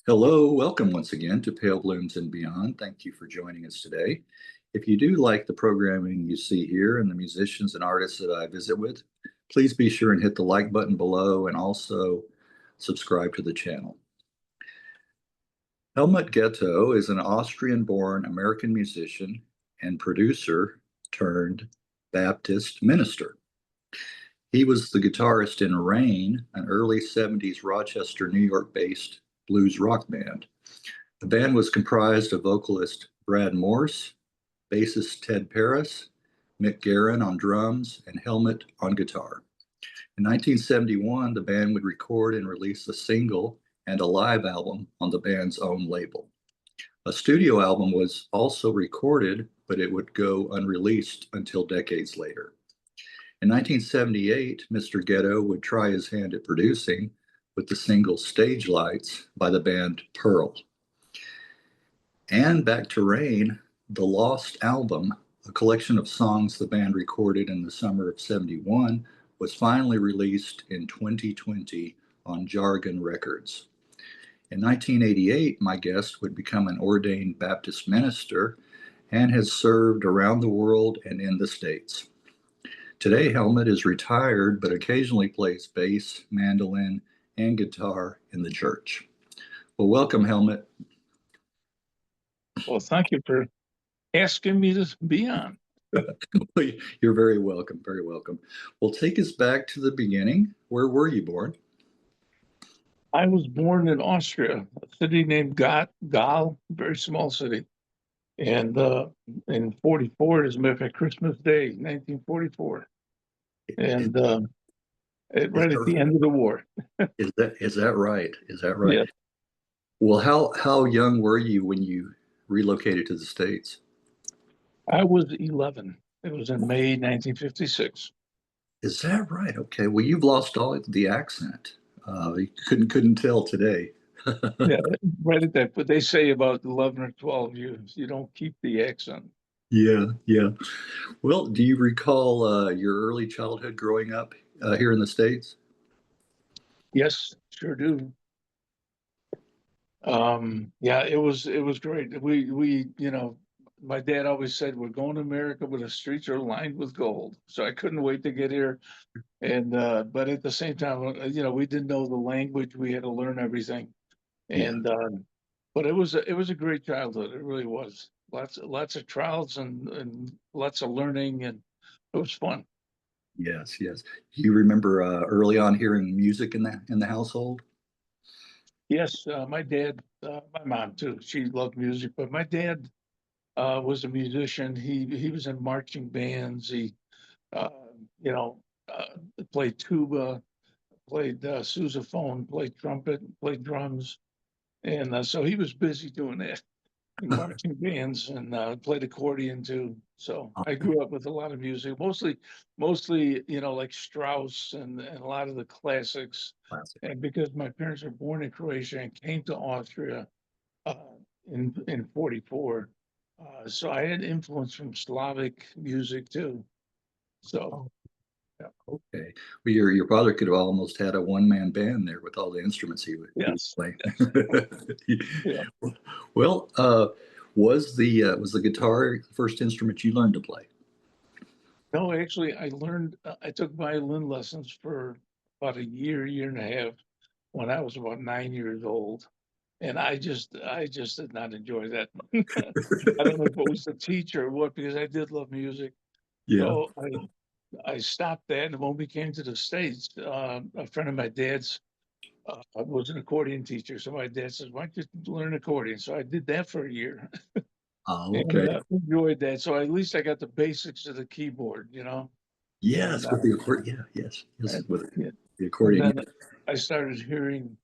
Hello, welcome once again to Pale Blooms and Beyond. Thank you for joining us today. If you do like the programming you see here and the musicians and artists that I visit with, please be sure and hit the like button below and also subscribe to the channel. Helmut Getto is an Austrian-born American musician and producer turned Baptist minister. He was the guitarist in Rain, an early 70s Rochester, New York-based blues rock band. The band was comprised of vocalist Brad Morse, bassist Ted Paris, Mick Guerin on drums, and Helmut on guitar. In 1971, the band would record and release a single and a live album on the band's own label. A studio album was also recorded, but it would go unreleased until decades later. In 1978, Mr. Getto would try his hand at producing with the single Stage Lights by the band Pearl. And Back to Rain, the Lost album, a collection of songs the band recorded in the summer of '71, was finally released in 2020 on Jargon Records. In 1988, my guest would become an ordained Baptist minister and has served around the world and in the States. Today, Helmut is retired, but occasionally plays bass, mandolin, and guitar in the church. Well, welcome, Helmut. Well, thank you for asking me to be on. You're very welcome, very welcome. Well, take us back to the beginning. Where were you born? I was born in Austria, a city named Gal, very small city. And in 44, as a matter of fact, Christmas Day, 1944. And right at the end of the war. Is that right? Is that right? Yeah. Well, how young were you when you relocated to the States? I was 11. It was in May 1956. Is that right? Okay. Well, you've lost all the accent. You couldn't tell today. Yeah, right at that. But they say about 11 or 12 years, you don't keep the accent. Yeah, yeah. Well, do you recall your early childhood growing up here in the States? Yes, sure do. Yeah, it was great. We my dad always said we're going to America, but the streets are lined with gold. So I couldn't wait to get here. And but at the same time, we didn't know the language. We had to learn everything. And but it was a great childhood. It really was. Lots of trials and lots of learning, and it was fun. Yes, yes. Do you remember early on hearing music in the household? Yes, my dad, my mom too. She loved music, but my dad was a musician. He was in marching bands. He, uh, you know, played tuba, played sousaphone, played trumpet, played drums, and so he was busy doing that in marching bands, and played accordion too. So I grew up with a lot of music, mostly like Strauss and a lot of the classics. Classic. And because my parents were born in Croatia and came to Austria uh, in 44. So I had influence from Slavic music too. So yeah. Okay. Well, your father could have almost had a one-man band there with all the instruments he would play. Yeah. Well, was the guitar the first instrument you learned to play? No, actually, I took violin lessons for about a year and a half when I was about 9 years old. And I just did not enjoy that. I don't know if it was the teacher or what, because I did love music. Yeah. So I stopped that. And when we came to the States, a friend of my dad's was an accordion teacher. So my dad says, why don't you learn accordion? So I did that for a year. Oh, okay. And enjoyed that. So at least I got the basics of the keyboard, Yes, And, with the accordion. Yeah, yes, with yeah. the accordion. And then I started hearing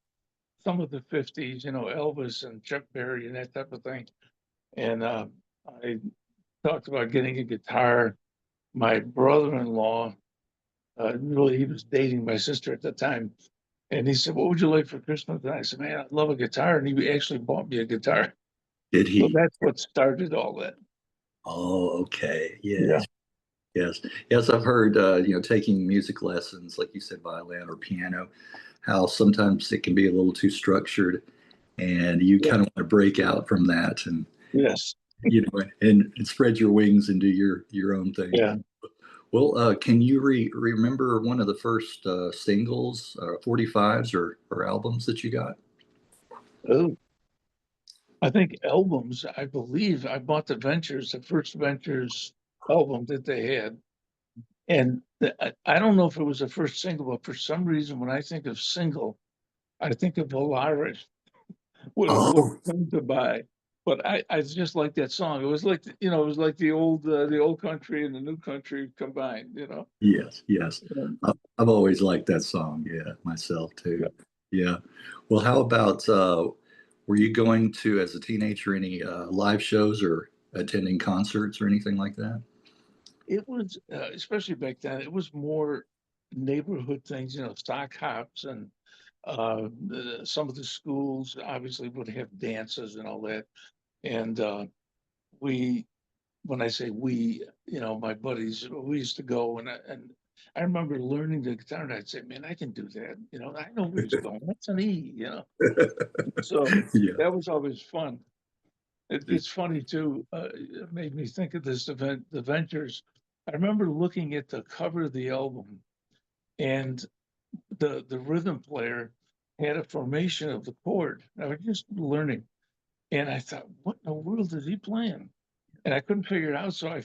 some of the 50s, Elvis and Chuck Berry and that type of thing. And I talked about getting a guitar. My brother-in-law, really, he was dating my sister at the time. And he said, what would you like for Christmas? And I said, man, I love a guitar. And he actually bought me a guitar. Did he? So that's what started all that. Oh, okay. Yeah. Yes. Yes, I've heard, taking music lessons, like you said, violin or piano, how sometimes it can be a little too structured. and you Yeah. kind of want to break out from that and Yes. and spread your wings and do your own thing. Yeah. Well, can you remember one of the first singles, 45s or albums that you got? Oh, I think albums, I believe I bought the first Ventures album that they had. And I don't know if it was the first single, but for some reason, when I think of single, I think of Polaris would Oh, come to buy. But I just like that song. It was like, it was like the old country and the new country combined. yes, yes. And, I've always liked that song. Yeah, myself too. yeah. Yeah. Well, how about were you going to, as a teenager, any live shows or attending concerts or anything like that? It was, especially back then, it was more neighborhood things, sock hops and some of the schools obviously would have dances and all that. And we, when I say we, my buddies, we used to go and I remember learning the guitar and I'd say, man, I can do that. I know where he's going. That's an E. So Yeah. that was always fun. It's funny too. It made me think of this event, the Ventures. I remember looking at the cover of the album, and the rhythm player had a formation of the chord. I was just learning, and I thought, what in the world is he playing? And I couldn't figure it out. So I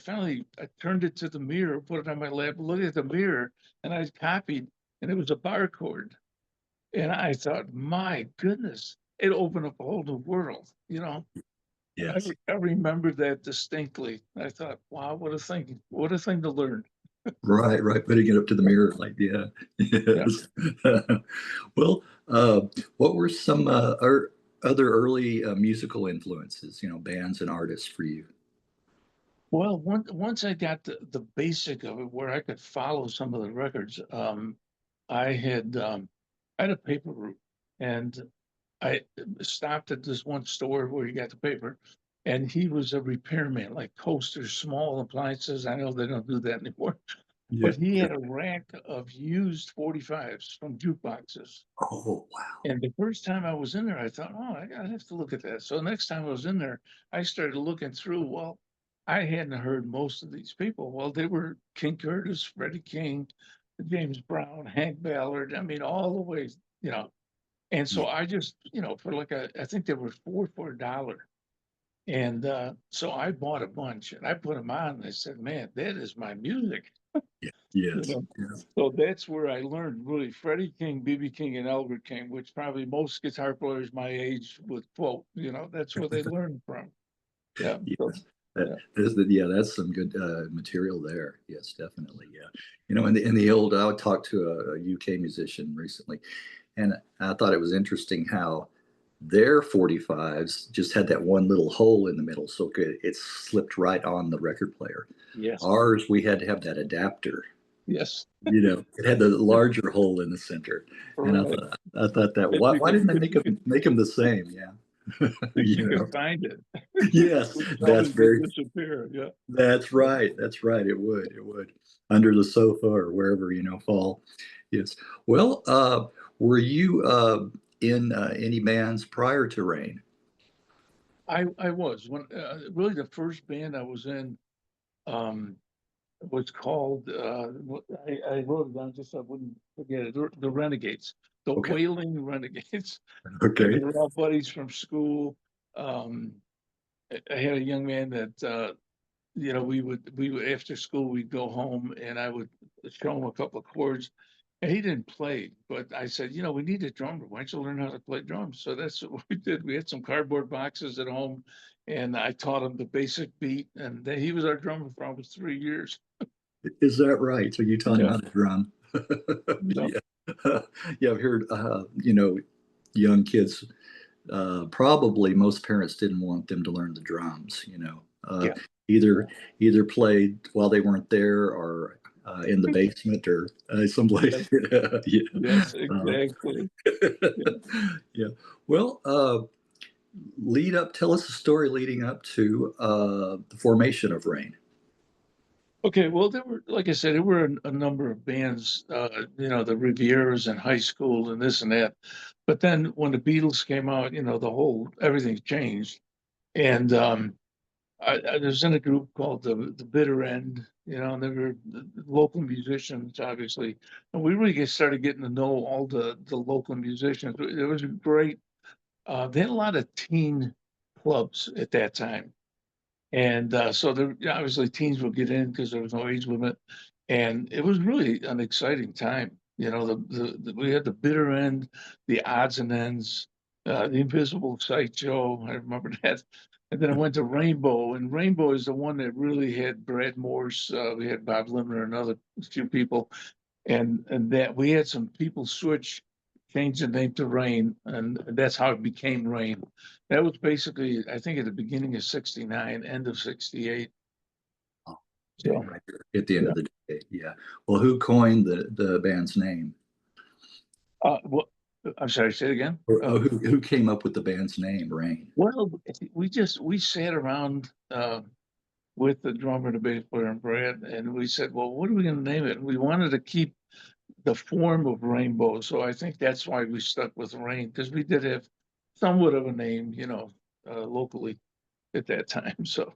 turned it to the mirror, put it on my lap, looked at the mirror, and I copied, and it was a bar chord. And I thought, my goodness, it opened up a whole new world. Yes. I remember that distinctly. I thought, wow, what a thing to learn. Right, right. Putting it up to the mirror, like, yeah, Yeah. yes. Well, what were some other early musical influences, bands and artists for you? Well, once I got the basic of it, where I could follow some of the records, I had um, I had a paper route, and I stopped at this one store where you got the paper, and he was a repairman, like coasters, small appliances. I know they don't do that anymore, Yeah. but he had a rack of used 45s from jukeboxes. Oh, wow. And the first time I was in there, I thought, oh, I have to look at that. So the next time I was in there, I started looking through. Well, I hadn't heard most of these people. Well, they were King Curtis, Freddie King, James Brown, Hank Ballard. I mean, all the way. And Yeah. so I just, for I think they were four for $1. And so I bought a bunch and I put them on. And I said, man, that is my music. Yeah. You Yes. know, Yes. so that's where I learned really Freddie King, BB King, and Albert King, which probably most guitar players my age would quote. That's where they learned from. Yeah. So, Yes. That yeah. yeah, that's some good material there. Yes, definitely. Yeah. In the old, I would talk to a UK musician recently, and I thought it was interesting how their 45s just had that one little hole in the middle, so it slipped right on the record player. Yes. Ours, we had to have that adapter. Yes. It had the larger hole in the center, and I Right. thought I thought that If why you why could, didn't they if make you them could, make them the same? Yeah, if you you could know. find it, Yes, would that's probably would very disappear. Yeah. that's right. That's right. It would under the sofa or wherever fall. Yes. Well, were you in any bands prior to Rain? I was when really the first band I was in um was called I wrote it down just so I wouldn't forget it. The Renegades, the Okay. Wailing Renegades. And they Okay. were all buddies from school. Um, I had a young man that we would after school we'd go home and I would show him a couple of chords. And he didn't play, but I said, we need a drummer. Why don't you learn how to play drums? So that's what we did. We had some cardboard boxes at home, and I taught him the basic beat. And then he was our drummer for almost 3 years. Is that right? So you taught him Yeah, how to drum? yeah, Yeah. Yeah, I've heard, young kids, probably most parents didn't want them to learn the drums, yeah, either either played while they weren't there or in the basement or someplace. yes, Yeah. yes, exactly. Yeah. Yeah. Well, tell us a story leading up to the formation of Rain. Okay, well, there were, like I said, there were a number of bands, the Rivieras in high school and this and that. But then when the Beatles came out, everything changed. And I was in a group called the Bitter End, and they were local musicians, obviously. And we really started getting to know all the local musicians. It was a great, they had a lot of teen clubs at that time. And so there, obviously teens would get in because there was no age limit. And it was really an exciting time. We had the Bitter End, the Odds and Ends, the Invisible Sideshow. I remember that. And then I went to Rainbow, and Rainbow is the one that really had Brad Morse. We had Bob Limner and other few people, and that we had some people switch, change the name to Rain, and that's how it became Rain. That was basically, I think, at the beginning of '69, end of '68. Oh, okay, So right there at the end yeah. of the day. Yeah. Well, who coined the band's name? Well, I'm sorry, say it again. Or who came up with the band's name, Rain? Well, we sat around with the drummer, the bass player, and Brad, and we said, well, what are we going to name it? And we wanted to keep the form of Rainbow, so I think that's why we stuck with Rain, because we did have somewhat of a name, locally at that time. So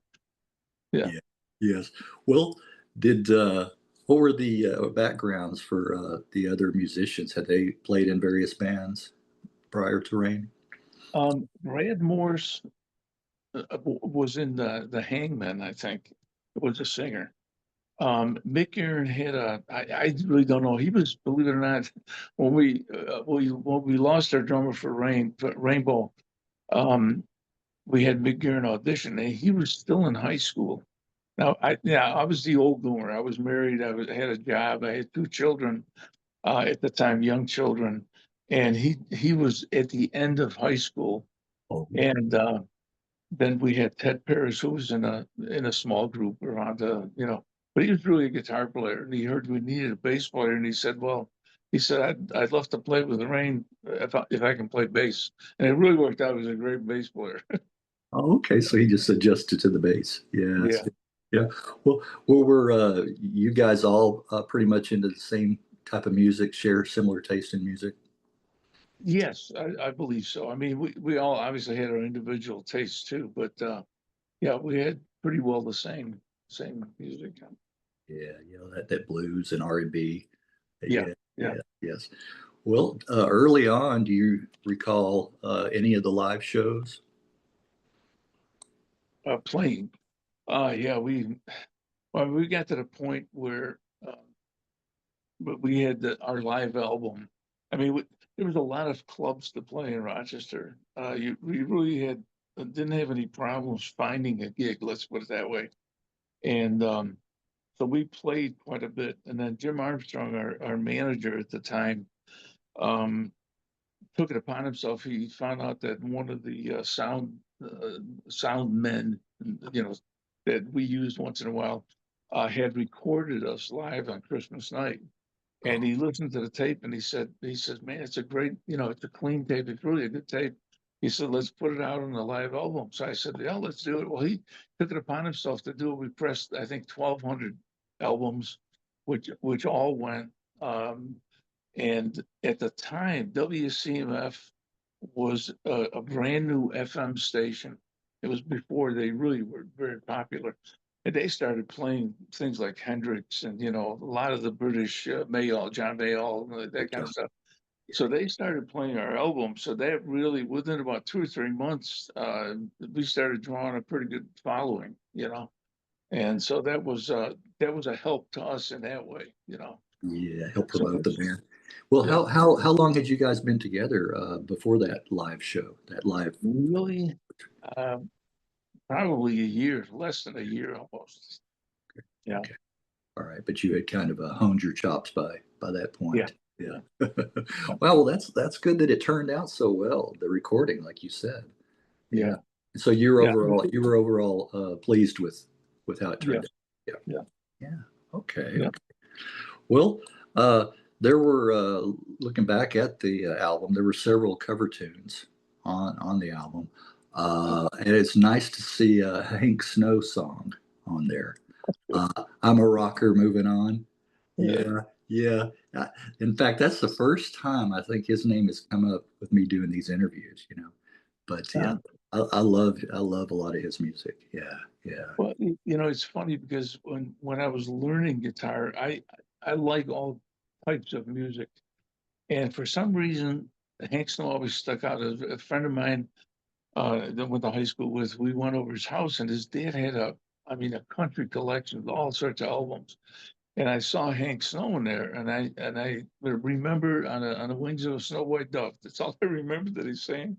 yeah. Yeah. Yes. Well, did what were the backgrounds for the other musicians? Had they played in various bands prior to Rain? Brad Morse was in the Hangman, I think, was a singer. Mick Guerin had I really don't know. He was, believe it or not, when we lost our drummer for Rainbow, um, we had Mick Guerin audition, and he was still in high school. Now, I was the old boomer. I was married. I had a job. I had two children at the time, young children, and he was at the end of high school, Oh, and then we had Ted Paris, who was in a small group around but he was really a guitar player, and he heard we needed a bass player, and he said, "Well, he said I'd love to play with the Rain if I can play bass," and it really worked out. He was a great bass player. oh, okay. So he just adjusted to the bass. Yes. Yeah. Yeah. Well, were you guys all pretty much into the same type of music, share similar taste in music? Yes, I believe so. I mean, we all obviously had our individual tastes too, but yeah, we had pretty well the same music. Yeah, that blues and R&B. Yeah, Yeah, yeah. yes. Well, early on, do you recall any of the live shows? Playing. Yeah, we got to the point where but we had our live album. I mean, there was a lot of clubs to play in Rochester. We really didn't have any problems finding a gig. Let's put it that way. And so we played quite a bit. And then Jim Armstrong, our manager at the time, um, took it upon himself. He found out that one of the sound men, you know, that we used once in a while, had recorded us live on Christmas night. And Oh, he listened to the tape, and he says, man, it's a great, it's a clean tape. It's really a good tape. He said, let's put it out on the live album. So I said, yeah, let's do it. Well, he took it upon himself to do it. We pressed, I think, 1,200 albums, which all went. Um, and at the time, WCMF was a brand new FM station. It was before they really were very popular. And they started playing things like Hendrix and, a lot of the British Mayall, John Mayall, that kind of John. stuff. So they started playing our album. So that really, within about 2 or 3 months, we started drawing a pretty good following. And so that was a help to us in that way. Yeah, help So promote the band. Well, yeah, how long had you guys been together before that live show? That live? really, uh, probably a year, less than a year almost. Yeah, Okay, all right, but you had kind of honed your chops by that yeah, point. Yeah. yeah. Well, that's good that it turned out so well. The recording, like you said. Yeah. Yeah, So yeah, you were overall pleased with how it turned yes, out. Yeah. yeah, Yeah. Okay. yeah. Okay. Well, uh, there were looking back at the album, there were several cover tunes on the album, and it's nice to see a Hank Snow song on there. I'm a rocker moving on. Yeah. Yeah, yeah. Uh, In fact, that's the first time I think his name has come up with me doing these interviews, you know. But yeah, Uh, I love a lot of his music. Yeah, yeah, well, it's funny because when I was learning guitar, I like all types of music, and for some reason, Hank Snow always stuck out. A friend of mine that went to high school with, we went over his house, and his dad had a country collection of all sorts of albums. And I saw Hank Snow in there, and I remember on the wings of a snow white dove. That's all I remember that he sang.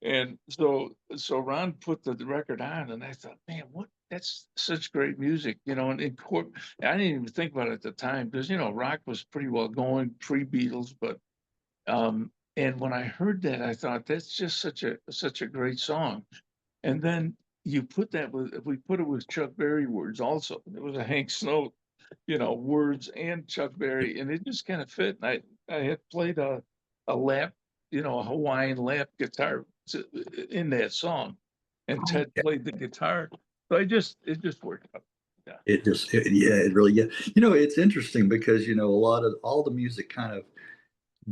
And so Ron put the record on, and I thought, man, what? That's such great music, And I didn't even think about it at the time because rock was pretty well going pre-Beatles, but and when I heard that, I thought that's just such a great song. And then we put it with Chuck Berry words also. It was a Hank Snow, words and Chuck Berry, and it just kind of fit. And I had played a lap, a Hawaiian lap guitar in that song, and Ted yeah. played the guitar. So it just worked out. Yeah. Yeah, it really, yeah. It's interesting because, a lot of all the music kind of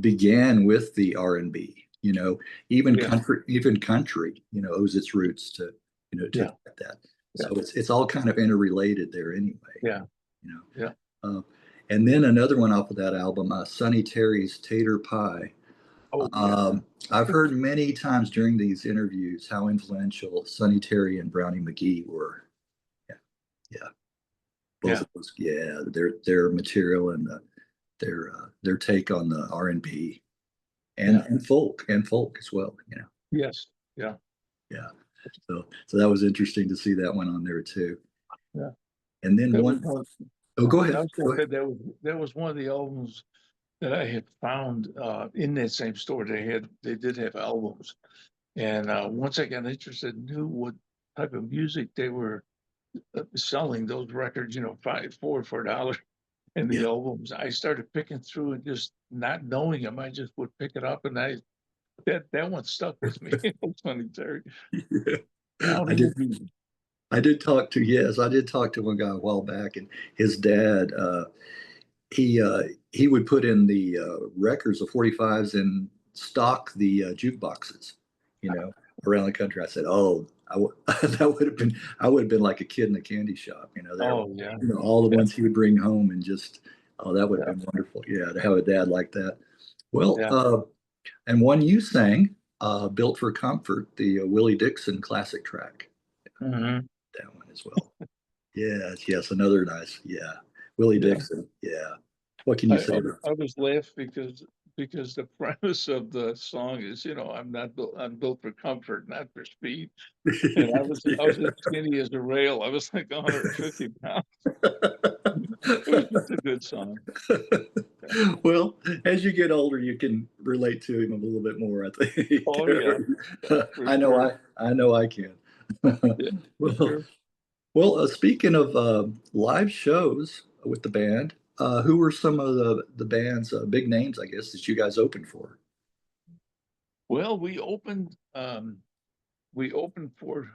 began with the R&B, Yeah. even country, owes its roots to Yeah. that. Yeah. So it's all kind of interrelated there anyway, Yeah. you know. Yeah. Uh, and then another one off of that album, Sonny Terry's Tater Pie. Oh yeah. I've heard many times during these interviews how influential Sonny Terry and Brownie McGee were. Yeah, yeah, both Yeah. of those. Yeah, their material and their take on the R&B Yeah. and folk as well. Yes. Yeah. Yeah. So that was interesting to see that one on there too. Yeah. And then That was one, one. oh, go I ahead. was Go gonna ahead. say that was one of the albums that I had found in that same store. They did have albums, and once I got interested, knew what type of music they were selling. Those records, $4 and the Yeah. albums. I started picking through and just not knowing them. I just would pick it up, and that one stuck with me. It's funny, Terry. Yeah. I Brownie did. McGee. I did talk to one guy a while back, and his dad, he would put in the records, the 45s, and stock the jukeboxes, around the country. I said, "Oh, I would have been like a kid in a candy shop, there, Oh yeah, all the yeah, ones he would bring home and just, oh, that would have yeah, been wonderful. Yeah, to have a dad like that. Well, yeah. and one you sang, "Built for Comfort," the Willie Dixon classic track, Hmm. that one as well. Yes, yes, another nice, yeah. Willie Yeah. Dixon, yeah. What can you I, say I, about I was laughing because the premise of the song is, I'm built for comfort, not for speed. And I was as skinny as a rail. I was like 150 pounds. It was just a good song. Yeah. Well, as you get older, you can relate to him a little bit more, I think. Oh yeah, yeah, for sure. I know I can. Yeah, for Well, sure. speaking of live shows with the band, who were some of the band's big names, I guess, that you guys opened for? Well, we opened for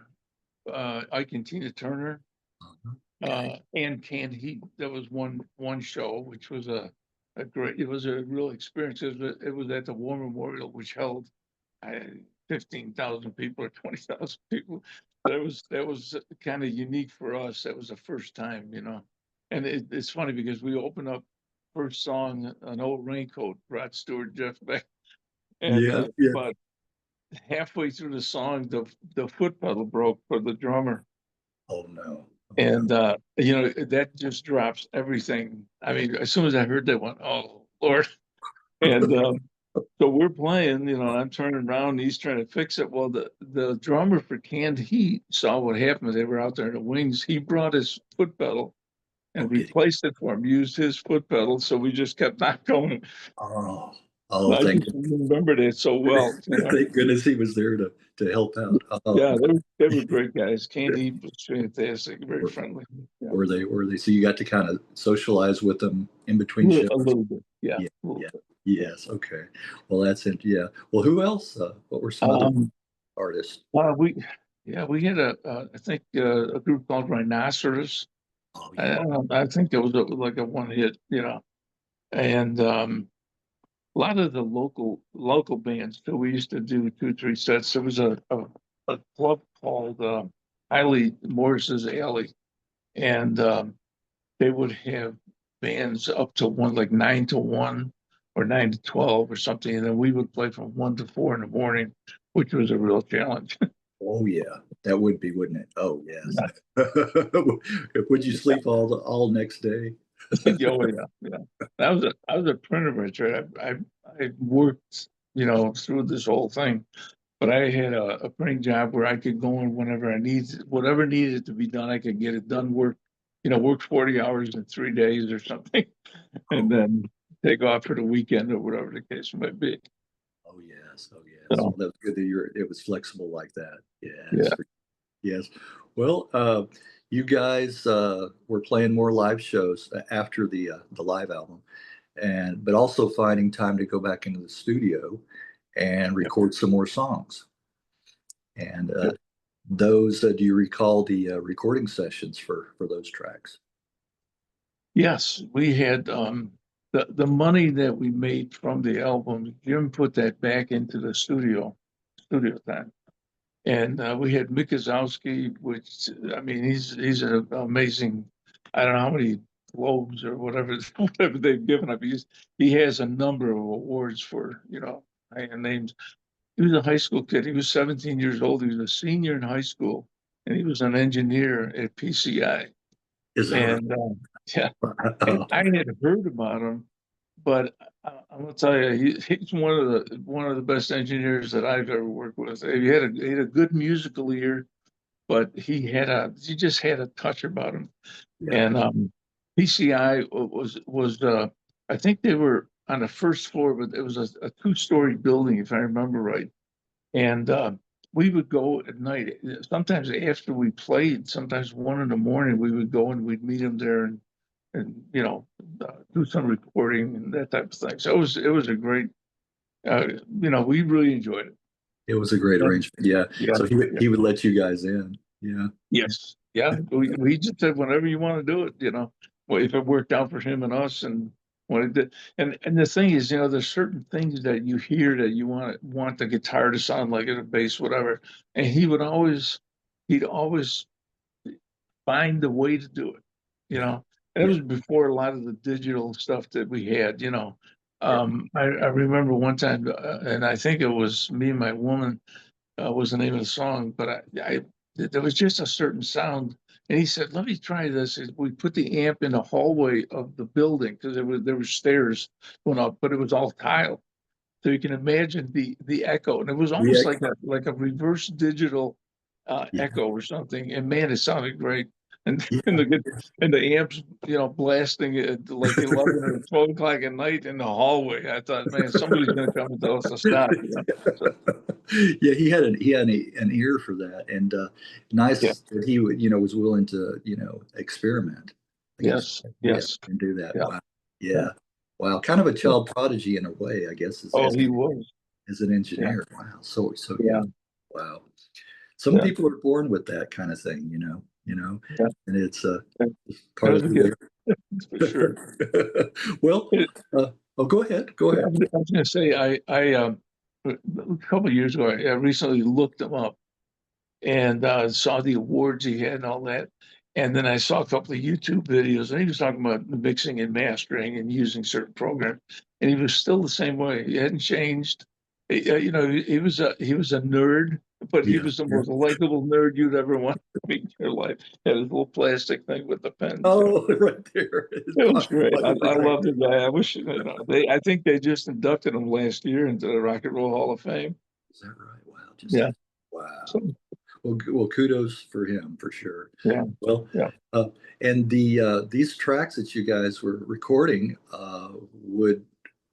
Ike and Tina Turner Okay. and Canned Heat. That was one show, which was a great. It was a real experience. It was at the War Memorial, which held uh, 15,000 people or 20,000 people. That was kind of unique for us. That was the first time. And it's funny because we opened up first song, An Old Raincoat, Rod Stewart, Jeff Beck, and Yeah, yeah. but halfway through the song, the foot pedal broke for the drummer, Oh no. Oh no. and that just drops everything. I mean, as soon as I heard that one, oh Lord, and so we're playing, and I'm turning around, and he's trying to fix it. Well, the drummer for Canned Heat saw what happened. They were out there in the wings. He brought his foot pedal and Okay. replaced it for him. Used his foot pedal, so we just kept on going. Oh, And oh, I just remembered it so well. thank goodness he was there to help out. Yeah, they were great guys. Candy was fantastic, very Were, friendly. Yeah, were they? So you got to kind of socialize with them in between yeah, shows. a little bit. Yeah, Yeah, a little yeah, bit. yes. Okay. Well, that's it. Yeah. Well, who else? What were some other Um, artists? we had I think a group called Rhinoceros. Oh yeah. I think it was like a one hit, and a lot of the local bands too. We used to do 2, 3 sets. There was a club called Highly Morris's Alley, and they would have bands up to one, like 9 to 1 or 9 to 12 or something, and then we would play from 1 to 4 in the morning, which was a real challenge. Oh yeah. That would be, wouldn't it? Oh yes. Yeah. Would you sleep all next day? Oh yeah, yeah. I was a printer by trade. I worked, through this whole thing, but I had a printing job where I could go in whenever I needed, whatever needed to be done, I could get it done. Work 40 hours in 3 days or something, and then take off for the weekend or whatever the case might be. Oh yes. Oh yes. Well, So that was good that it was flexible like that. Yes. yeah, Yes. Well, you guys were playing more live shows after the live album, but also finding time to go back into the studio and yeah, record some more songs. And yeah. those, do you recall the recording sessions for those tracks? Yes, we had the money that we made from the album. Jim put that back into the studio time. And we had Mikazowski, which I mean, he's an amazing. I don't know how many globes or whatever whatever they've given up. He has a number of awards for high-end names. He was a high school kid. He was 17 years old. He was a senior in high school, and he was an engineer at PCI. Is that right? And yeah, and I had heard about him, but I'm gonna tell you, he's one of the best engineers that I've ever worked with. He had a good musical ear, but he just had a touch about him. Yeah. And PCI was I think they were on the first floor, but it was a 2-story building, if I remember right. And we would go at night. Sometimes after we played, sometimes 1 in the morning, we would go and we'd meet him there and do some recording and that type of thing. So it was a great, we really enjoyed it. It was a great Yeah, arrangement. Yeah. yeah, So yeah. he would let you guys in. Yeah. Yes, yeah. We just said whenever you want to do it, well, if it worked out for him and us, and what it did. And the thing is, there's certain things that you hear that you want the guitar to sound like it, a bass, whatever. And he'd always find the way to do it, you Yeah. know. And it Yeah. was before a lot of the digital stuff that we had. Yeah. I remember one time, and I think it was Me and My Woman was the name of the song, but there was just a certain sound. And he said, "Let me try this." We put the amp in the hallway of the building because there were stairs going up, but it was all tile. So you can imagine the echo, and it was almost Yeah. like a reverse digital Yeah. echo or something. And man, it sounded great. And and Yeah. the amps, blasting at like 11 or 12 o'clock at night in the hallway. I thought, man, somebody's going to come and tell us to stop. So Yeah, he had an ear for that, and yeah, nice that he would was willing to experiment, I guess. yes, Yeah, yes, and do that. yeah, Wow. yeah. Yeah. Wow. Kind of a child prodigy in a way, I guess, Oh, he was. as an Yeah, engineer. Wow. So yeah, young. Wow. Some yeah, people are born with that kind of thing, yeah. and it's That part was of a who gift for they sure. are. Well, It, oh, go ahead. Go yeah, ahead. I was going to say, a couple of years ago, I recently looked him up and saw the awards he had and all that. And then I saw a couple of YouTube videos, and he was talking about mixing and mastering and using certain programs. And he was still the same way. He hadn't changed. He was a nerd, but he Yeah. was the Yeah. most likable nerd you'd ever want to meet in your life. Had his little plastic thing with the pens. Oh, right there. His It was pocket, great. I, pocket I love protector. the guy. I wish I think they just inducted him last year into the Rock and Roll Hall of Fame. Is that right? Wow. Yeah. So Wow. Well, kudos for him for sure. yeah, Well, yeah, uh, and these tracks that you guys were recording would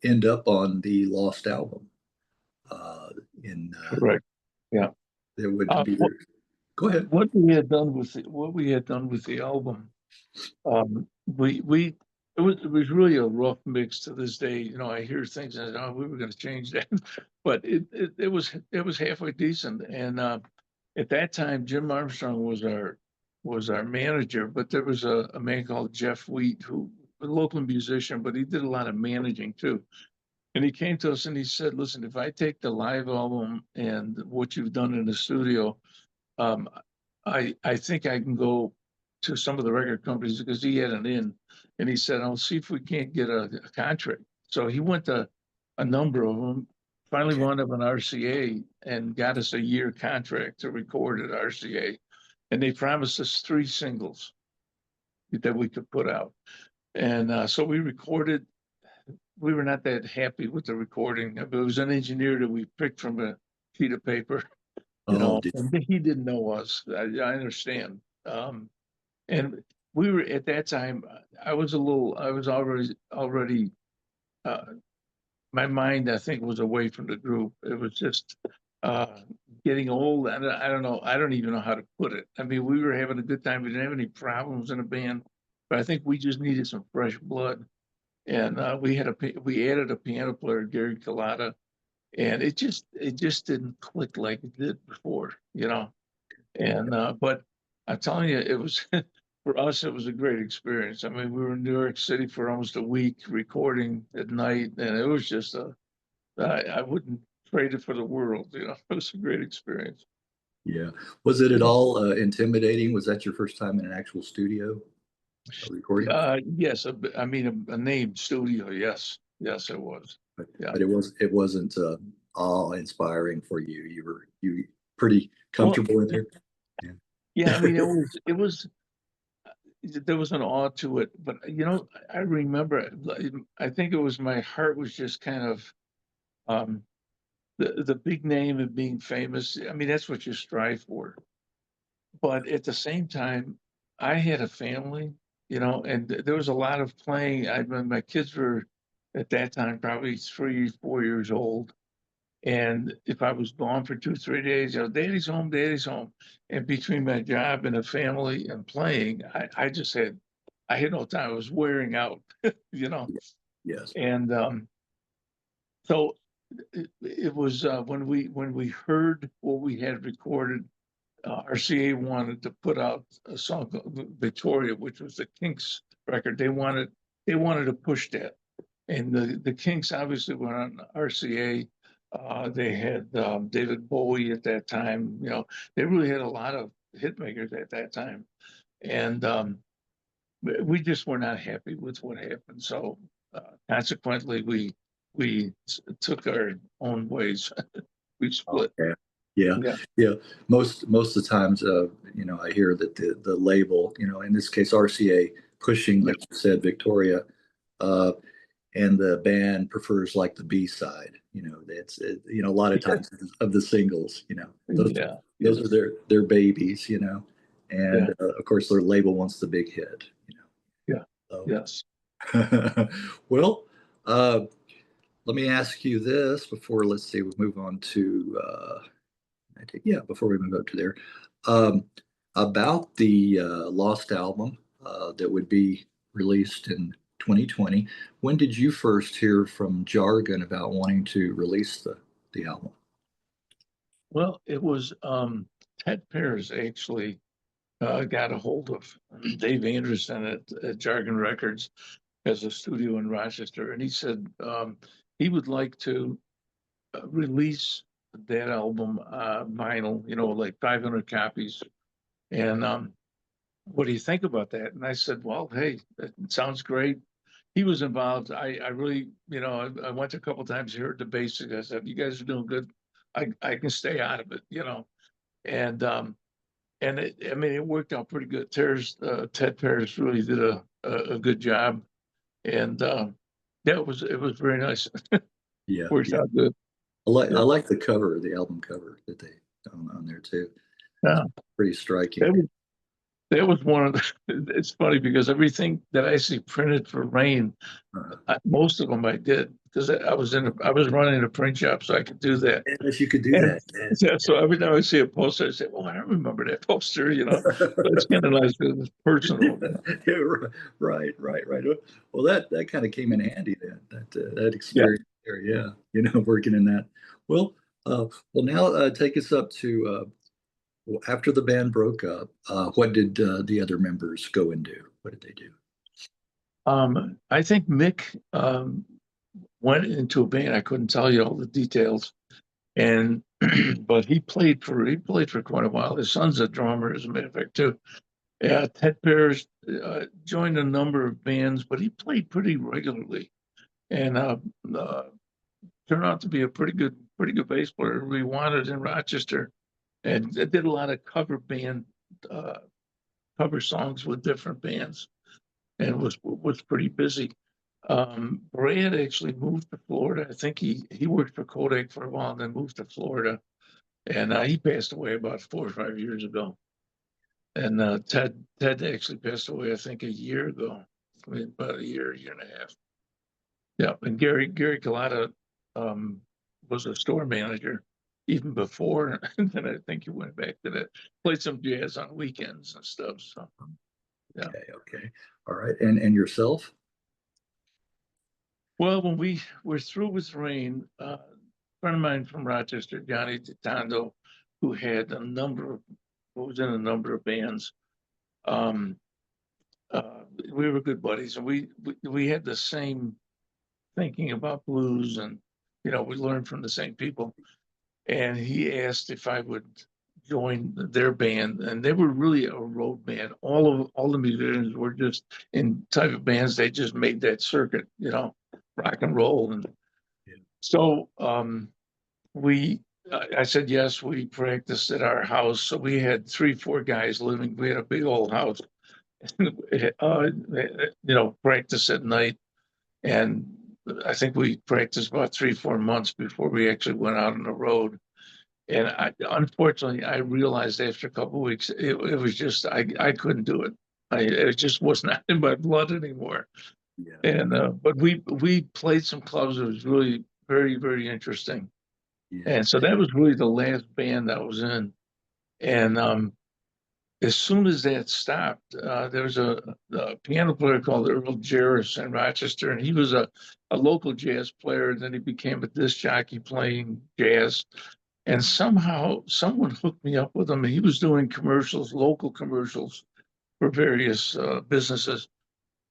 end up on the Lost album. Uh, in correct. Yeah. There would Uh, be what, there. Go ahead. what we had done with the album, we it was really a rough mix to this day. I hear things and we were going to change that, but it was halfway decent. And at that time, Jim Armstrong was our was our manager, but there was a man called Jeff Wheat, who a local musician, but he did a lot of managing too. And he came to us and he said, "Listen, if I take the live album and what you've done in the studio, um, I think I can go to some of the record companies," because he had an in, and he said, "I'll see if we can't get a contract." So he went to a number of them, finally wound up an RCA and got us a year contract to record at RCA. And they promised us 3 singles that we could put out. And so we recorded. We were not that happy with the recording. It was an engineer that we picked from a sheet of paper, Oh, dear. and he didn't know us. I understand. And we were at that time, I was already, uh, my mind, I think, was away from the group. It was just getting old. And I don't know. I don't even know how to put it. I mean, we were having a good time. We didn't have any problems in the band, but I think we just needed some fresh blood. And we added a piano player, Gary Collada, and it just didn't click like it did before. And but I'm telling you, it was for us, it was a great experience. I mean, we were in New York City for almost a week recording at night, and it was just I wouldn't trade it for the world. It was a great experience. Yeah. Was it at all intimidating? Was that your first time in an actual studio recording? Yes, I mean a named studio. Yes, it was. But, Yeah. but it wasn't awe-inspiring for you. You pretty Well, comfortable in there? Yeah. yeah. I mean, it was there was an awe to it, but I remember. I think it was my heart was just kind of um, the big name and being famous. I mean, that's what you strive for. But at the same time, I had a family, and there was a lot of playing. My kids were at that time probably 3, 4 years old. And if I was gone for 2, 3 days, daddy's home, daddy's home. And between my job and a family and playing, I had no time. I was wearing out, you know. Yes. And so it was when we heard what we had recorded, RCA wanted to put out a song called Victoria, which was the Kinks record. They wanted to push that, and the Kinks obviously were on RCA. They had David Bowie at that time. They really had a lot of hit makers at that time, and we just were not happy with what happened. So consequently, we took our own ways. We split. Okay. Yeah. Yeah. Yeah. Most of the times, I hear that the label, in this case, RCA pushing, like you said, Victoria, uh, and the band prefers like the B side. A lot of times of the singles, those Yeah. those are Yes. their babies, Yeah. and of course their label wants the big hit. Yeah. So, Yes. well, let me ask you this before, let's see, we move on to before we move up to there, um, about the Lost album that would be released in 2020. When did you first hear from Jargon about wanting to release the album? Well, it was Ted Pears actually got a hold of Dave Anderson at Jargon Records, has a studio in Rochester, and he said he would like to release that album vinyl, like 500 copies. And what do you think about that? And I said, well, hey, that sounds great. He was involved. I really, I went a couple times, heard the basics. I said, you guys are doing good. I can stay out of it. And I mean, it worked out pretty good. Ted Pears really did a good job. And yeah, it was very nice. Yeah, Worked yeah. out good. I Yeah. like the cover, the album cover that they on there too. Yeah. Pretty That striking. was, that was one of the, it's funny because everything that I see printed for Rain, Uh, most of them I did because I was running a print shop, so I could do that. if you could do And that, yeah, so every time I see a poster, I say, "Oh, I remember that poster." So it's kind of nice because it's personal. yeah, right, right, right. Well, that kind of came in handy then. That Yeah. experience there, yeah. Working in that. Well, now take us up to Well, after the band broke up, what did the other members go and do? What did they do? I think Mick went into a band. I couldn't tell you all the details, and but he played for quite a while. His son's a drummer, as a matter of fact, too. Yeah, Ted Parrish joined a number of bands, but he played pretty regularly, and uh, turned out to be a pretty good bass player. We wanted in Rochester, and did a lot of uh, cover songs with different bands, and was pretty busy. Brad actually moved to Florida. I think he worked for Kodak for a while, and then moved to Florida, and he passed away about 4 or 5 years ago. And Ted actually passed away, I think, a year ago. I mean, about a year and a half. Yeah, and Gary Collada was a store manager even before, and then I think he went back to that. Played some jazz on weekends and stuff. So yeah. Okay, okay. All right. And yourself? Well, when we were through with Rain, a friend of mine from Rochester, Johnny Titondo, who who was in a number of bands. Um, we were good buddies, and we had the same thinking about blues, and we learned from the same people. And he asked if I would join their band, and they were really a road band. All the musicians were just in type of bands. They just made that circuit, rock and roll. And Yeah. so we I said yes. We practiced at our house, so we had 3, 4 guys living. We had a big old house. Practice at night, and I think we practiced about 3, 4 months before we actually went out on the road. And unfortunately, I realized after a couple of weeks, it was just I couldn't do it. It just was not in my blood anymore. Yeah. And but we played some clubs. It was really very, very interesting. Yeah. And so that was really the last band I was in. And as soon as that stopped, there was a piano player called Earl Jarris in Rochester, and he was a local jazz player. And then he became a disc jockey playing jazz. And somehow someone hooked me up with him. He was doing commercials, local commercials for various businesses.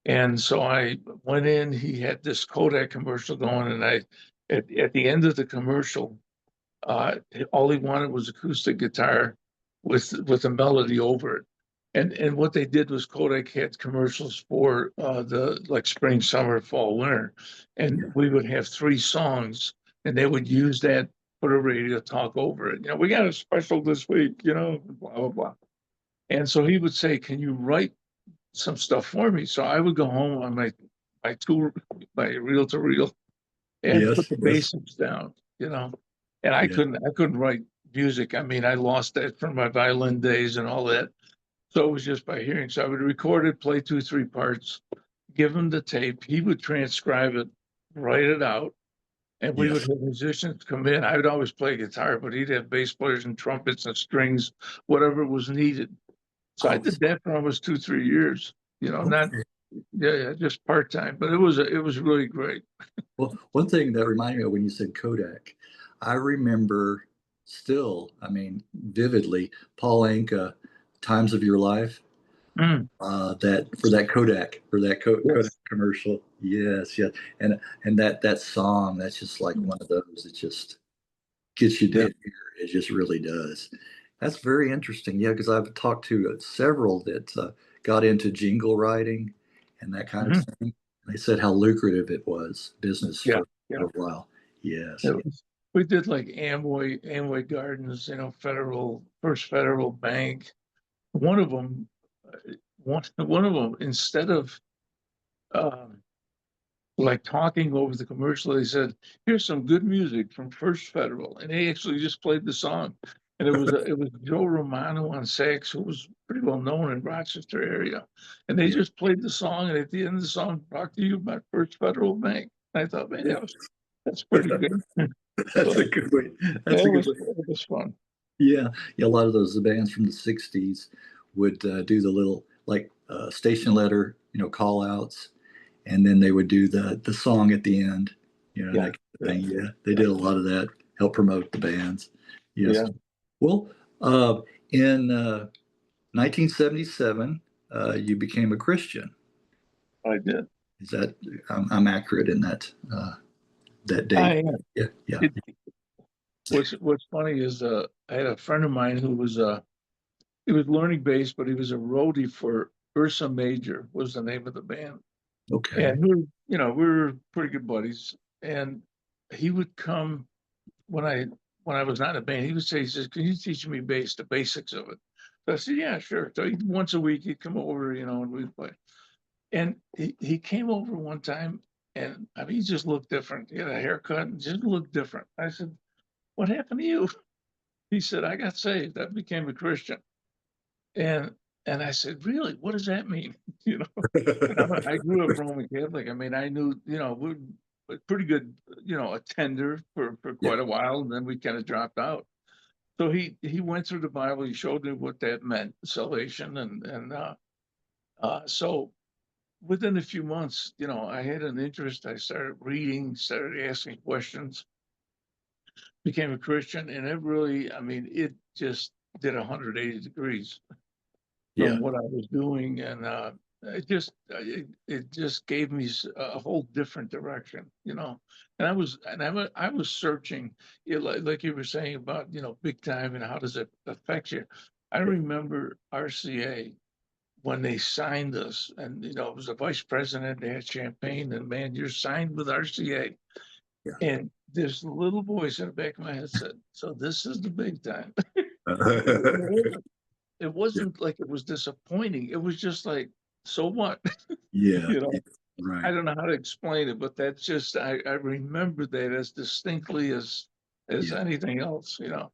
And so I went in. He had this Kodak commercial going, and at the end of the commercial, all he wanted was acoustic guitar with a melody over it. And what they did was Kodak had commercials for the like spring, summer, fall, winter, and Yeah. we would have 3 songs, and they would use that for the radio talk over it. We got a special this week, blah blah blah. And so he would say, "Can you write some stuff for me?" So I would go home on my reel to reel and put Yes. the Yes. basics down, And I Yeah. couldn't write music. I mean, I lost that from my violin days and all that. So it was just by hearing. So I would record it, play 2, 3 parts, give him the tape. He would transcribe it, write it out, and we would Yes. have musicians come in. I would always play guitar, but he'd have bass players and trumpets and strings, whatever was needed. So I Oh, did that for almost 2, 3 years. Not okay. yeah, just part time, but it was really great. Well, one thing that reminded me of when you said Kodak, I remember still, I mean, vividly, Paul Anka, Times of Your Life, Mm, that for that Kodak, Kodak yes. commercial. Yes, yes. And that song, that's just like one of those that just gets you Yeah. dead here. It just really does. That's very interesting. Yeah, because I've talked to several that got into jingle writing and that kind of Mhm. thing. They said how lucrative it was, business Yeah. for Yeah. a while. Yes. It was, we did like Amway Gardens, First Federal Bank. One of them, one of them, instead of um, like talking over the commercial, they said, "Here's some good music from First Federal," and they actually just played the song. And it was Joe Romano on sax, who was pretty well known in Rochester area, and they Yeah. just played the song. And at the end of the song, talk to you about First Federal Bank. And I thought, man, that's pretty good. That's a So good way. That's yeah, a good way. it was fun. Yeah, yeah. A lot of those bands from the '60s would do the little like station letter, call outs, and then they would do the song at the end, Yeah, that kind of yeah, thing. Yeah, they yeah, did a lot of that, help promote the bands. Yes. yeah. Well, uh, In 1977, you became a Christian. I did. Is that I'm accurate in that date? I am. Yeah, yeah. It, what's funny is I had a friend of mine who was he was learning bass, but he was a roadie for Ursa Major was the name of the band. Okay. And we were pretty good buddies. And he would come when I was not in a band, he says, "Can you teach me bass, the basics of it?" So I said, "Yeah, sure." So once a week he'd come over, and we'd play. And he came over one time, and I mean, he just looked different. He had a haircut and just looked different. I said, "What happened to you?" He said, "I got saved. I became a Christian." And I said, "Really? What does that mean?" You know, and I grew up Roman Catholic. I mean, I knew, we're a pretty good, attender for Yeah. quite a while, and then we kind of dropped out. So he went through the Bible. He showed me what that meant, salvation, and so within a few months, I had an interest. I started reading, started asking questions, became a Christian, and it really, I mean, it just did 180 degrees Yeah. from what I was doing, and it just gave me a whole different direction, And I was searching, like you were saying about big time and how does it affect you. I remember RCA when they signed us, and it was the vice president. They had champagne, and man, you're signed with RCA, Yeah. and this little voice in the back of my head said, "So this is the big time." It Yeah. wasn't like it was disappointing. It was just like, so what? Yeah. You know, Yeah. Right. I don't know how to explain it, but that's just I remember that as distinctly as Yeah. anything else. Yeah.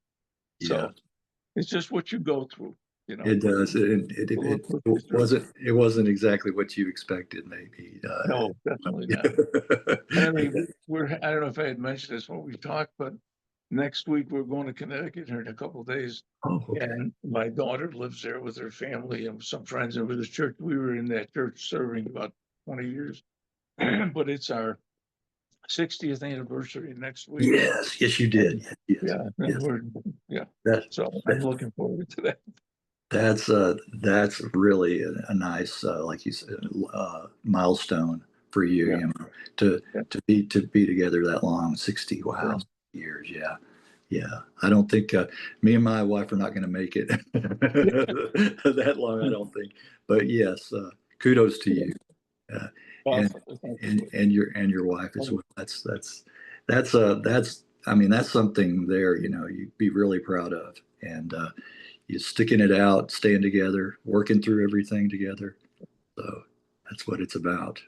So it's just what you go through, you know. It does. We'll put you through. It wasn't exactly what you expected, maybe. No, definitely not. And I mean, I don't know if I had mentioned this when we talked, but next week we're going to Connecticut here in a couple of days. Oh, okay. And my daughter lives there with her family and some friends over the church. We were in that church serving about 20 years, but it's our 60th anniversary next week. Yes. Yes, you And did. Yes. yeah, and Yes. yeah. That, So I'm that looking forward to that. that's really a nice, like you said, milestone for you. Yeah, You know, to yeah, to be together that long, 60. yeah. Wow, years. Yeah. Yeah, I don't think me and my wife are not going to make it that long. I don't think, but yes, kudos to Yeah. you, uh, and Awesome. Thank you. and your wife as well. That's I mean that's something there. You'd be really proud of, and you sticking it out, staying together, working through everything together. So that's what it's about.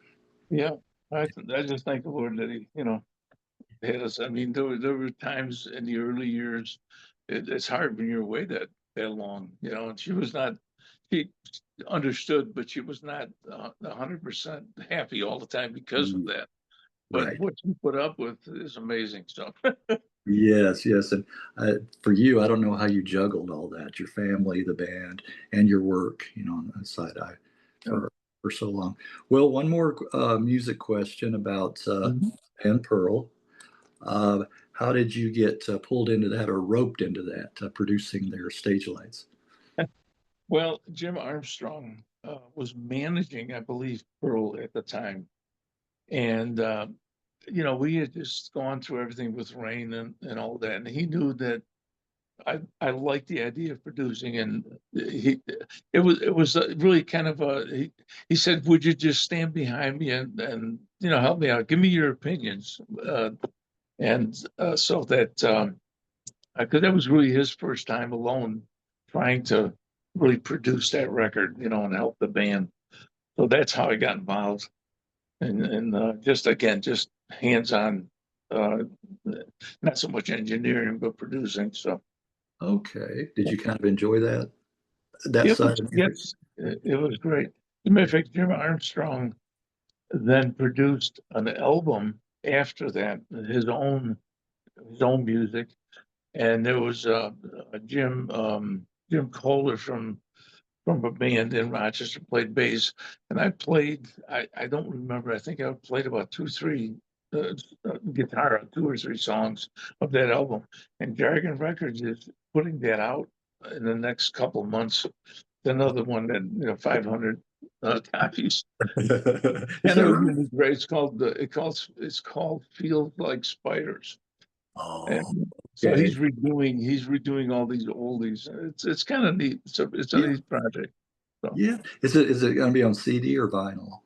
Yeah, I just thank the Lord that He, had us. I mean, there were times in the early years, it's hard when you're away that long, and she understood, but she was not 100% happy all the time because of Mm, that. But right. what you put up with is amazing. So Yes, yes. And for you, I don't know how you juggled all that, your family, the band, and your work, on the side eye yeah. for so long. Well, one more music question about Mhm. and Pearl. How did you get pulled into that or roped into that, producing their stage lights? Well, Jim Armstrong was managing, I believe, Pearl at the time, and we had just gone through everything with Rain and all that, and he knew that I liked the idea of producing, and it was really kind of he said, "Would you just stand behind me and help me out, give me your opinions," and so that because that was really his first time alone trying to really produce that record, and help the band. So that's how I got involved, and just again, just hands on, uh, not so much engineering but producing. So. Okay. Did you kind of enjoy that It side was, of music? yes, it was great. As a matter of fact, Jim Armstrong then produced an album after that, his own music, and there was Jim Kohler from a band in Rochester played bass, and I played. I don't remember. I think I played about two, three uh, guitar on two or three songs of that album. And Jargon Records is putting that out in the next couple of months. Another one that 500 copies. Is And that it was right? really great. It's called Field Like Spiders. Oh, And so okay. he's redoing all these oldies. It's kind of neat. It's a Yeah, neat project. So yeah. Is it going to be on CD or vinyl?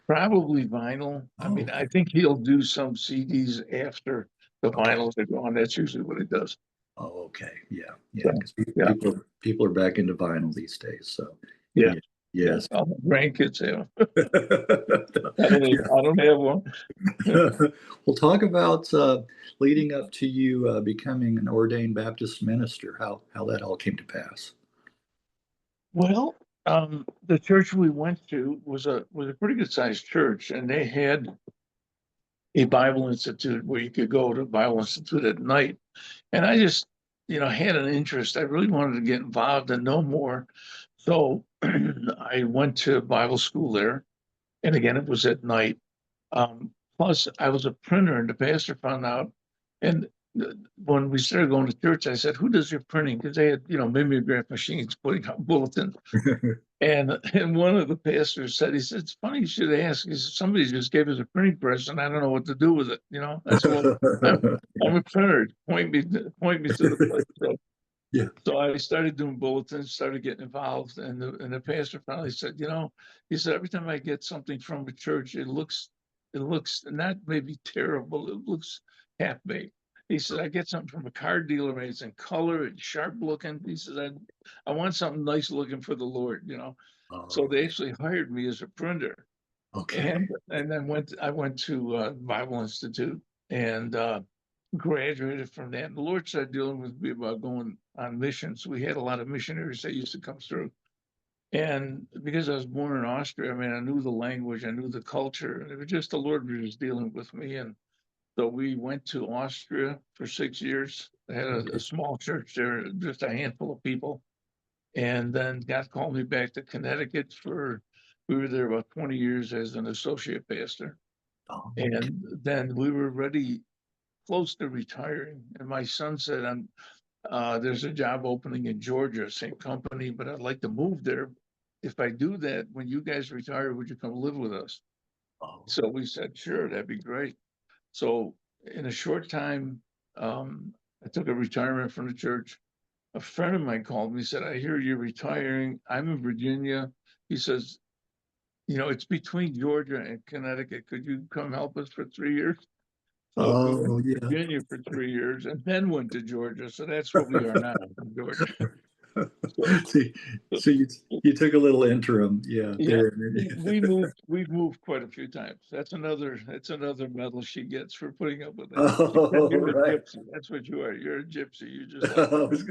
probably vinyl. I Oh, mean, I okay. think he'll do some CDs after the Okay. vinyls are gone. That's usually what he does. Oh, okay. Yeah, yeah. So Because yeah, people are back into vinyl these days. So, yeah, yeah, yeah. yes. All the grandkids have. Yeah. I don't have one. We'll talk about leading up to you becoming an ordained Baptist minister. How that all came to pass. Well, the church we went to was a pretty good sized church, and they had a Bible Institute where you could go to Bible Institute at night. And I just, had an interest. I really wanted to get involved and know more. So I went to Bible school there. And again, it was at night. Plus, I was a printer, and the pastor found out. And when we started going to church, I said, "Who does your printing?" Because they had, mimeograph machines putting out bulletins. And one of the pastors said, he said, "It's funny you should ask." He said, "Somebody just gave us a printing press, and I don't know what to do with it." I said, "Well, I'm a printer. Point me to the place." Yeah. So I started doing bulletins, started getting involved, and the pastor finally said, he said, "Every time I get something from a church, it looks not maybe terrible, it looks half baked." He said, "I get something from a car dealer, and it's in color, it's sharp looking." He says, "I want something nice looking for the Lord." So Oh, they actually hired me as a printer, okay. and then I went to Bible Institute and graduated from that. And the Lord started dealing with me about going on missions. We had a lot of missionaries that used to come through. And because I was born in Austria, I mean, I knew the language, I knew the culture. And it was just the Lord was just dealing with me. And so we went to Austria for 6 years. I had a Okay. small church there, just a handful of people. And then God called me back to Connecticut we were there about 20 years as an associate pastor. Oh, okay. And then we were ready, close to retiring. And my son said, there's a job opening in Georgia, same company, but I'd like to move there. If I do that, when you guys retire, would you come live with us?" Oh, So we said, "Sure, that'd be great." So in a short time, I took a retirement from the church. A friend of mine called me, said, "I hear you're retiring. I'm in Virginia." He says, "It's between Georgia and Connecticut. Could you come help us for 3 years?" So we went oh, to yeah. Virginia for 3 years and then went to Georgia. So that's where we are now, in Georgia. So, See, so, so you took a little interim, yeah, yeah, there. we've moved quite a few times. That's another medal she gets for putting up with that. She said, Oh, "You're a right. gypsy. That's what you are. You're a gypsy. You just I like that." was,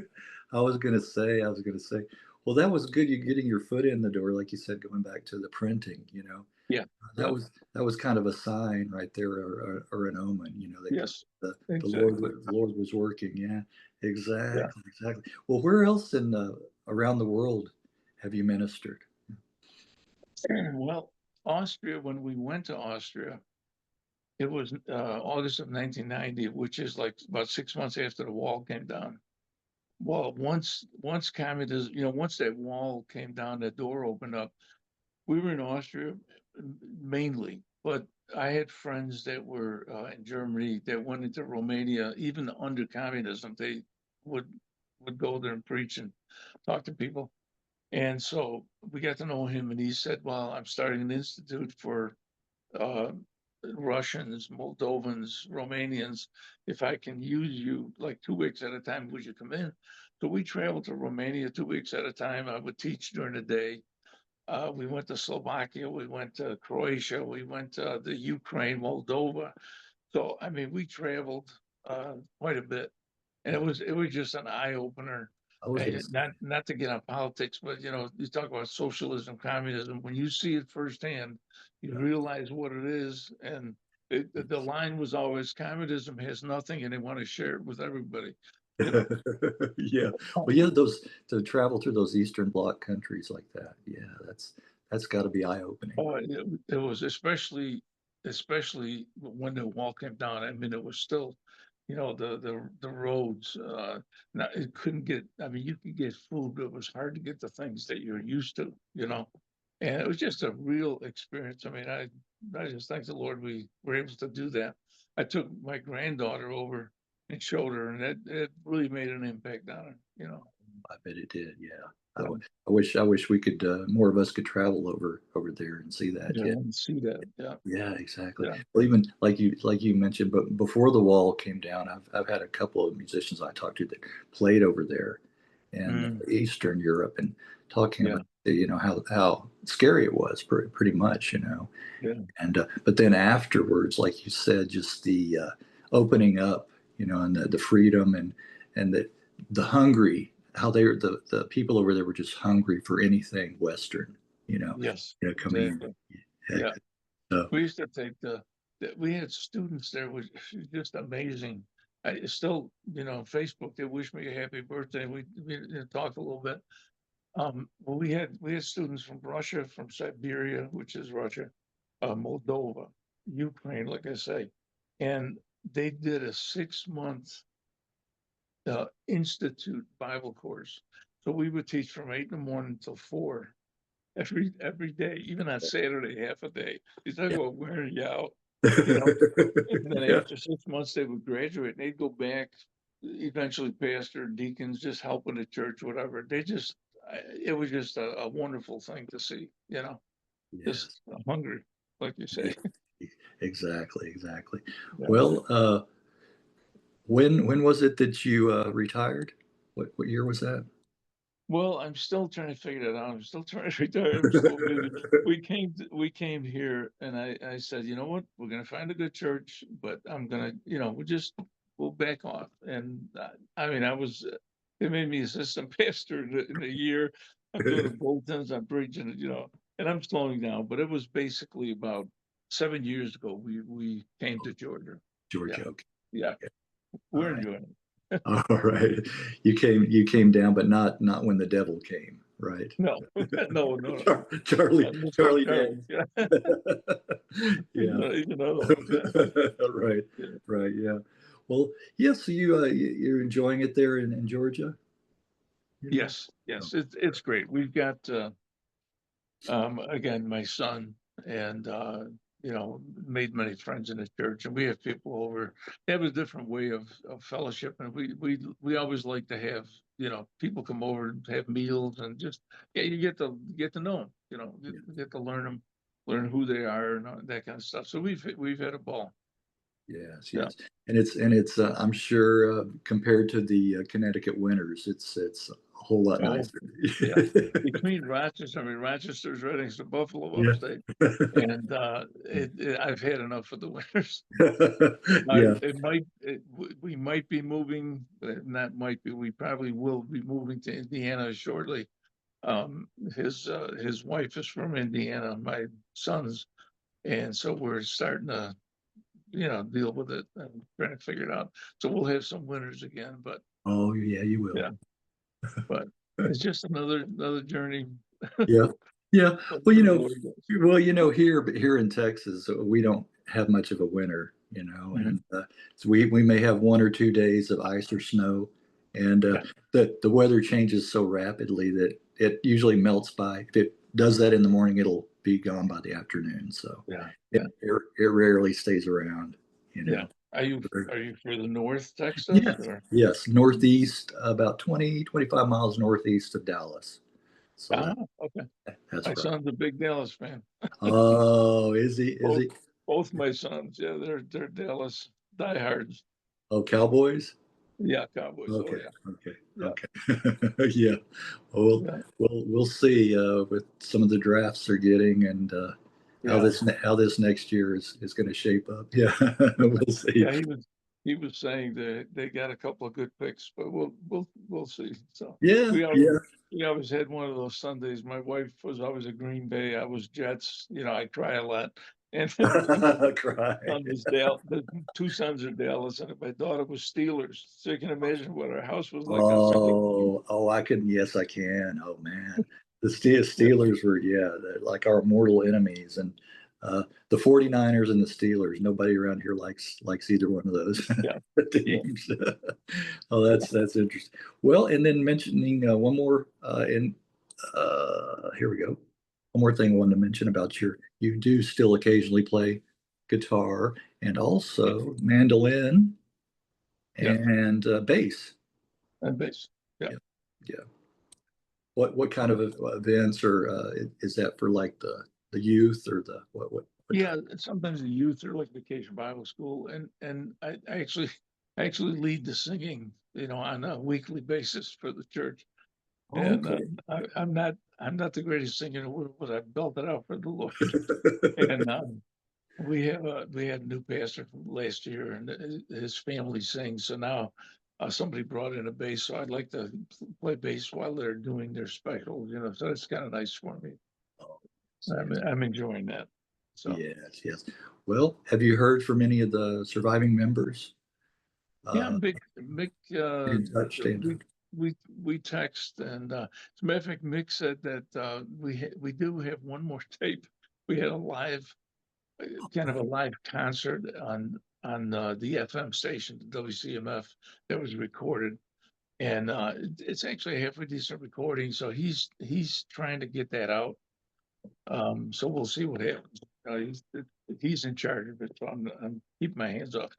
I was gonna say, well, that was good. You getting your foot in the door, like you said, going back to the printing. Yeah, That yeah, was kind of a sign right there, or an omen. That yes, the Lord exactly. the Lord was working. Yeah, Yeah. exactly, exactly. Well, where else in around the world have you ministered? Well, Austria, when we went to Austria, it was August of 1990, which is like about 6 months after the wall came down. Well, once communism, once that wall came down, the door opened up. We were in Austria mainly, but I had friends that were in Germany that went into Romania, even under communism. They would would go there and preach and talk to people. And so we got to know him, and he said, "Well, I'm starting an institute for uh, Russians, Moldovans, Romanians. If I can use you like 2 weeks at a time, would you come in?" So we traveled to Romania 2 weeks at a time. I would teach during the day. We went to Slovakia, we went to Croatia, we went to the Ukraine, Moldova. So I mean, we traveled quite a bit, and Yeah, it was just an eye opener. I was gonna say, Not to get on politics, but you talk about socialism, communism. When you see it firsthand, you yeah. realize what it is. And the line was always, "Communism has nothing, and they want to share it with everybody." You know. Yeah. Well, yeah, those to travel through those Eastern Bloc countries like that. Yeah, that's got to be eye-opening. Oh, it was especially when the wall came down. I mean, it was still you know, the roads, not, it couldn't get, I mean, you could get food, but it was hard to get the things that you're used to, you know? And it was just a real experience. I mean, I just thank the Lord we were able to do that. I took my granddaughter over and showed her, and it really made an impact on her, you know? I bet it did. Yeah. Yeah, I wish we could, more of us could travel over there and see that. yeah, Yeah. and see that. Yeah, Yeah, exactly. yeah. Well, even like you mentioned, but before the wall came down, I've had a couple of musicians I talked to that played over there in Mm, Eastern Europe, and talking yeah, about how scary it was, pretty much, yeah, and but then afterwards, like you said, just the opening up, and the freedom, and the hungry, how they were, the people over there were just hungry for anything Western, yes, coming in. exactly. Yeah, Yeah. so We used to take we had students there, which was just amazing. I still, you know, Facebook, they wish me a happy birthday. We talked a little bit. Well, we had students from Russia, from Siberia, which is Russia, Moldova, Ukraine, like I say, and they did a 6 month institute Bible course. So we would teach from 8 in the morning till 4 every day, even on Saturday, half a day. You talk yeah. about wearing you out, you know. And then Yeah. after 6 months, they would graduate and they'd go back, eventually pastor, deacons, just helping the church, whatever. It was just a wonderful thing to see, you know, just Yes. hungry, like you say. Yeah. Exactly. Exactly. Yeah. Well, when was it that you retired? What year was that? Well, I'm still trying to figure that out. I'm still trying to retire. I'm still busy. We came here and I said, you know what? We're gonna find a good church, but I'm gonna, you know, we'll back off. And I mean, they made me assistant pastor in a year. I'm doing the bulletins, I'm preaching, you know, and I'm slowing down. But it was basically about 7 years ago we came to Georgia. Yeah, Georgia. Okay. yeah. All We're right. enjoying it. All right. You came down, but not when the devil came, right? No, no, no. Charlie And Mr. Charlie Charles, Day. yeah. Yeah. He's another one, yeah, Right. yeah. Right. Yeah. Well, yeah. So you're enjoying it there in Georgia? Yes, Oh, yes, it's great. We've got, again, my son and, you know, made many friends in the church, and we have people over. They have a different way of fellowship, and we always like to have, you know, people come over and have meals and just, yeah, you get to know them, you know, yeah. you get to learn them, learn who they are and all that kind of stuff. So we've had a ball. Yes, Yeah. yes, and it's I'm sure compared to the Connecticut winters, it's a whole lot Oh, nicer. yeah. Between Rochester, I mean, Rochester's right next to Buffalo Yeah, upstate. And I've had enough of the winters. yeah. We might be moving, not might be, we probably will be moving to Indiana shortly. His wife is from Indiana, my son's, and so we're starting to, you know, deal with it and trying to figure it out. So we'll have some winters again, but Oh, yeah, you will. yeah, but it's just another journey. Yeah, yeah. But Well, the Lord does. here in Texas, we don't have much of a winter, Mhm. and so we may have 1 or 2 days of ice or snow, and Yeah, the weather changes so rapidly that it usually melts by. If it does that in the morning, it'll be gone by the afternoon. So yeah, it yeah, it rarely stays around, you yeah. know. Are you for the North Texas Yes, or? yes, northeast, about 20, 25 miles northeast of Dallas. So Ah, okay. that's My right. son's a big Dallas fan. Oh, is he? Is Both he? both my sons, yeah, they're Dallas diehards. Oh, Cowboys? Yeah, Cowboys. Oh Okay, yeah, okay, yeah, okay. Yeah. Well, yeah, we'll see with some of the drafts they're getting and yeah. how this next year is going to shape up. Yeah, we'll see. Yeah, he was saying that they got a couple of good picks, but we'll see. So Yeah, we always yeah. we always had one of those Sundays. My wife was always a Green Bay. I was Jets. You know, I cry a lot. And Cry. son was Dallas. The two sons are Dallas, and my daughter was Steelers. So you can imagine what our house was like on Sunday morning. Oh, I can. Yes, I can. Oh man, the Yeah, Steelers were, yeah, they're like our mortal enemies, and The 49ers and the Steelers. Nobody around here likes either one of those Yeah. teams. Oh, that's interesting. Well, and then mentioning one more here we go. One more thing I wanted to mention about you do still occasionally play guitar and also mandolin Yeah. and bass. And bass. Yeah. Yeah. Yeah. What kind of events or is that for like the youth or the what Yeah, sometimes the youth are like Vacation Bible School, and I actually lead the singing, on a weekly basis for the church. And Okay. I'm not the greatest singer in the world, but I built it out for the Lord. And we had a new pastor from last year, and his family sings. So now somebody brought in a bass, so I'd like to play bass while they're doing their special. So it's kind of nice for me. Oh, I'm enjoying that. So. yes, yes. Well, have you heard from any of the surviving members? Yeah, Uh, Mick, in touch, stay in we, touch. we text, and, as a matter of fact, Mick said that, we do have one more tape. We had a live, kind of a live concert on the FM station, the WCMF, that was recorded. And, it's actually a halfway decent recording, so he's trying to get that out. So we'll see what happens. He's in charge of it, so I'm keeping my hands off.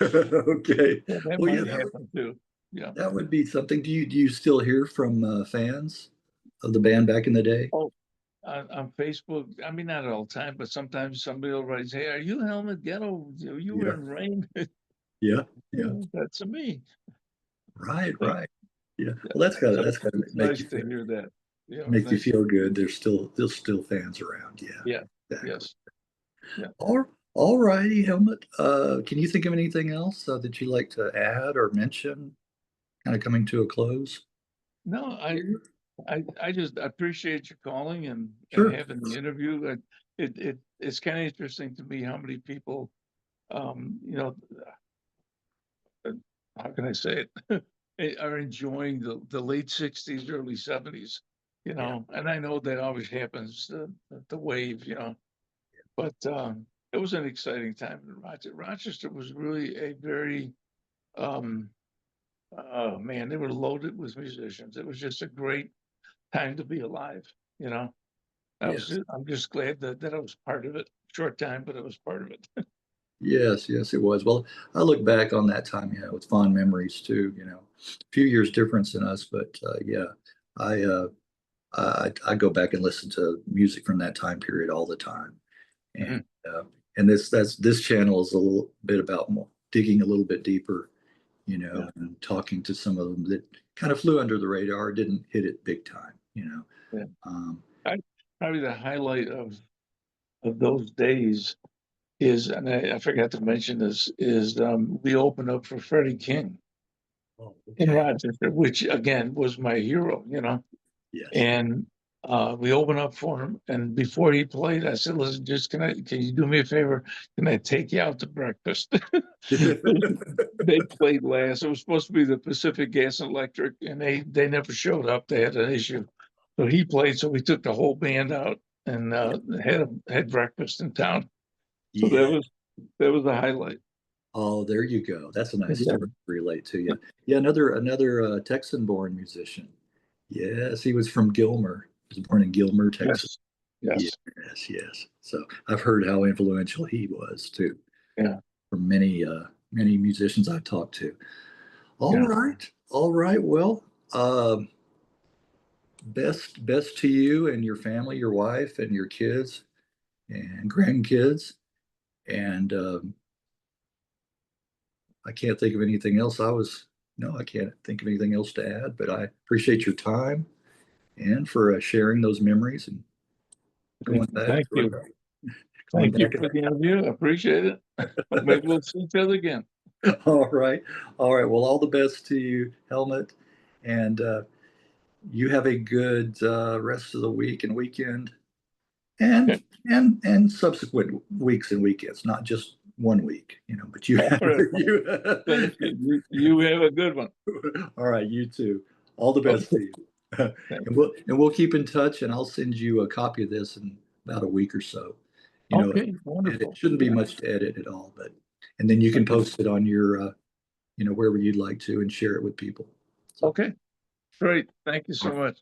Okay. Yeah, that Well, yeah, might happen too. Yeah. that would be something. Do you still hear from fans of the band back in the day? Oh, on Facebook, I mean, not all the time, but sometimes somebody will write, "Hey, are you Helmut Getto? You were Yeah, in Rain?" yeah, yeah. Yeah, that's me. Right, Thank- right. Yeah. yeah. Well, So that's gotta it's nice to hear that. make you Nice. feel good. There's still fans around. Yeah, Yeah. exactly. Yes. Yeah. All righty, Helmut. Can you think of anything else that you'd like to add or mention? Kind of coming to a close. No, I just appreciate you calling and Sure. having the interview. It's kind of interesting to me how many people, um, you know, uh, how can I say it? Are enjoying the late '60s, early '70s, Yeah. and I know that always happens, the wave, but it was an exciting time in Rochester. Rochester was really a very, um, oh man, they were loaded with musicians. It was just a great time to be alive, you know. Yes. I'm just glad that I was part of it. Short time, but I was part of it. Yes. Yes. It was. Well, I look back on that time, with fond memories too. A few years difference in us, but yeah, I, uh, I go back and listen to music from that time period all the time, and Mhm. uh, and this channel is a little bit about more, digging a little bit deeper, Yeah, and talking to some of them that kind of flew under the radar, didn't hit it big time. yeah. Um, I, Probably the highlight of those days is, and I forgot to mention this, is we opened up for Freddie King oh, in okay. Rochester, which again was my hero. Yes. And we opened up for him. And before he played, I said, "Listen, just can you do me a favor? Can I take you out to breakfast?" They played last. It was supposed to be the Pacific Gas and Electric, and they never showed up. They had an issue, so he played. So we took the whole band out and had breakfast in town. So Yeah. that was the highlight. Oh, there you go. That's a nice Yeah. story to relate to. Yeah. Yeah. Another Texan-born musician. Yes, he was from Gilmer. He was born in Gilmer, Texas. Yes. Yes. Yes, yes. So I've heard how influential he was too, Yeah. from many musicians I've talked to. All Yeah. right, all right. Well, best to you and your family, your wife and your kids and grandkids. And I can't think of anything else. No, I can't think of anything else to add. But I appreciate your time and for sharing those memories and going back. Thank you. Going Thank you back. for the interview. I appreciate it. Maybe we'll see each other again. All right. All right. Well, all the best to you, Helmut. And you have a good rest of the week and weekend and Okay. and subsequent weeks and weekends, not just one week, but you All have right. you. Thank you. You have a good one. All right, you too. All the best Okay. to you. Thank And we'll keep in touch and I'll send you a copy of this in about a week or so. You know, Okay, it wonderful. shouldn't be much to edit at all, but, and then you can post it on your, wherever you'd like to and share it with people. So, Okay, great. Thank you so much.